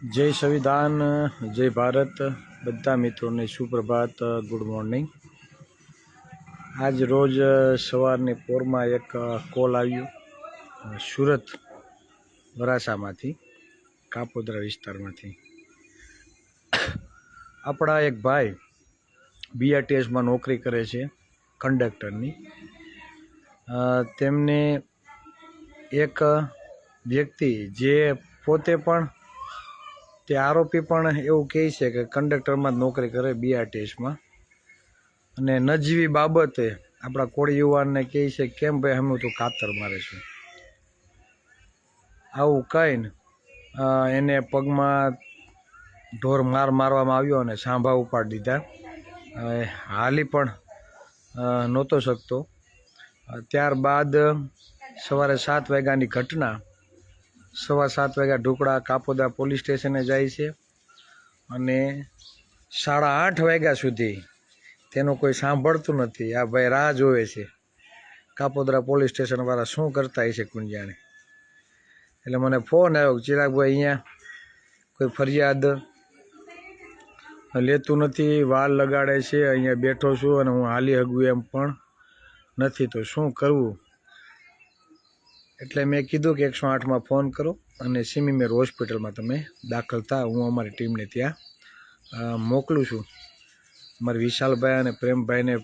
जय संविधान, जय भारत। बधा मित्रों ने सुप्रभात, गुड मॉर्निंग। आज रोज सवारनी पोर में एक कॉल आव्यो सूरत वरासा मांथी, कापोद्रा विस्तार मांथी। अपना एक भाई बीआरटीएस में नौकरी करे छे कंडक्टरनी। तेमने एक व्यक्ति जे पोते पण ते आरोपी पण एवं कहे छे कि कंडक्टर में नौकरी करे बीआरटीएस में, अने नजीवी बाबते आपड़ा कोળી युवान ने कहे छे केम भाई हम तो खातर मारे छे। आवुं कहीने एने पगमां ढोर मार मारवामां आव्यो अने सांभा उपाड़ी दीधा। हाली पण नहोतो शकतो। त्यारबाद सवारे 7 वाग्यानी घटना। 7:15 वाग्या ढुकड़ा कापोद्रा पोलीस स्टेशने जाय छे अने 8:30 वाग्या सुधी तेनो कोई सांभळતું નથી। आ भाई राह जोवे छे कापोद्रा पोलीस स्टेशन वाळा शुं करता हशे कोण जाणे। એટલે મને ફોન આવ્યો કે ચિરાગભાઈ અહીંયા કોઈ ફરિયાદ લેતું નથી, વાલ લગાડે છે, અહીંયા બેઠો છું અને હું હાલી હગું એમ પણ નથી, તો શું કરવું। એટલે મેં કીધું કે 108 માં ફોન કરો અને સિમીમેર હોસ્પિટલમાં તમે દાખલ થાઓ। હું અમારી ટીમને ત્યાં મોકલું છું। અમારા વિશાલભાઈ અને પ્રેમભાઈને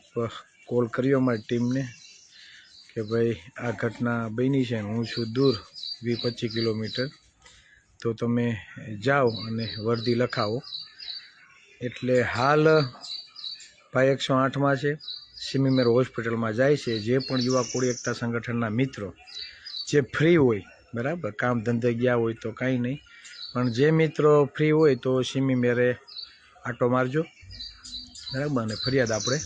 કોલ કર્યો અમારી ટીમને કે ભાઈ આ ઘટના બની છે, હું છું દૂર 20-25 કિલોમીટર, તો તમે જાઓ અને વર્દી લખાવો। એટલે હાલ ભાઈ 108 માં છે, સિમીમેર હોસ્પિટલમાં જાય છે। જે પણ યુવા કોળી એકતા સંગઠનના મિત્રો જે ફ્રી હોય, बराबर, काम धंधे गया हो तो कहीं नहीं, पण जे मित्रों फ्री हो तो सिमीमेरे आटो मारजो, बराबर, ने फरियाद आपणे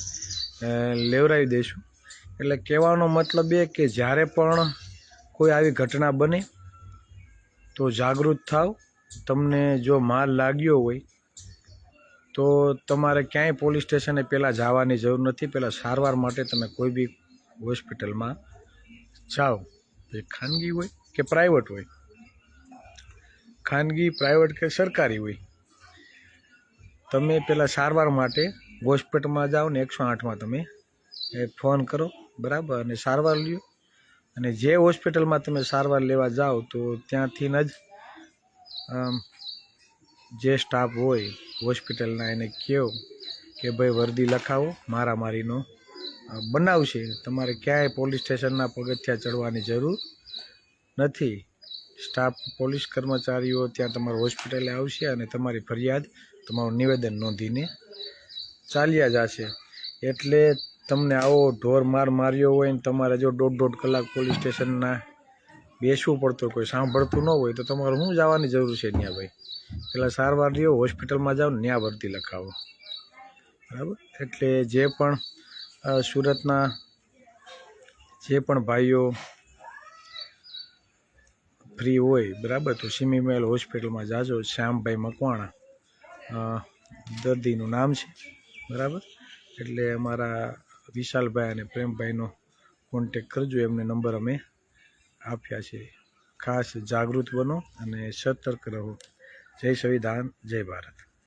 लेवरावी देशुं। एटले कहेवानो मतलब ए के ज्यारे पण कोई आवी घटना बने तो जागृत थाओ। तमने जो मार लाग्यो होय तो तमारे क्यांय पोलीस स्टेशने पहेला जवानी जरूर नथी। पहेला सारवार माटे तमे कोई बी होस्पिટલમાં जाओ, ए खानगी होय के प्राइवेट होय, खानगी प्राइवेट के सरकारी होय, तमे पहला सारवार माटे होस्पिटल में जाओ ने 108 में तमे फोन करो, बराबर, अने सारवार ल्यो। अने जे होस्पिटल में तमे सारवार लेवा जाओ तो त्यांथी ज जे स्टाफ होय होस्पिટલના એને कहो कि भाई वर्दी लखावो, मारामारीनो बनाव छे, तमारे क्यांय पोलीस स्टेशनना पगथिया चढ़वानी जरूर નથી। स्टाफ पोलीस कर्मचारीओ त्यां तमारा होस्पिटले आवशे अने तमारी फरियाद, तमारुं निवेदन नोंधीने चाल्या जशे। एटले तमने आवो ढोर मार मार्यो होय ने तमारे जो 1.5 कलाक पोलीस स्टेशनना बेसवुं पड़तुं, कोई सांभळતું न होय तो तमारे शुं जवानी जरूर छे न्या भाई। पहेला सारवार ल्यो, होस्पिટલમાં जाओ, न्या वर्दी लखावो, बराबर। एटले जे पण सूरतना जे पण भाईओ फ्री होय, बराबर, तो सिमीमेर होस्पिटल में जाजो। श्यामभाई मकवाणा दर्दीनुं नाम छे, बराबर। एटले अमारा विशालभाई अने प्रेमभाईनो कॉन्टेक्ट करजो, एमने नंबर अमे आप्या छे। खास जागृत बनो अने सतर्क रहो। जय संविधान, जय भारत।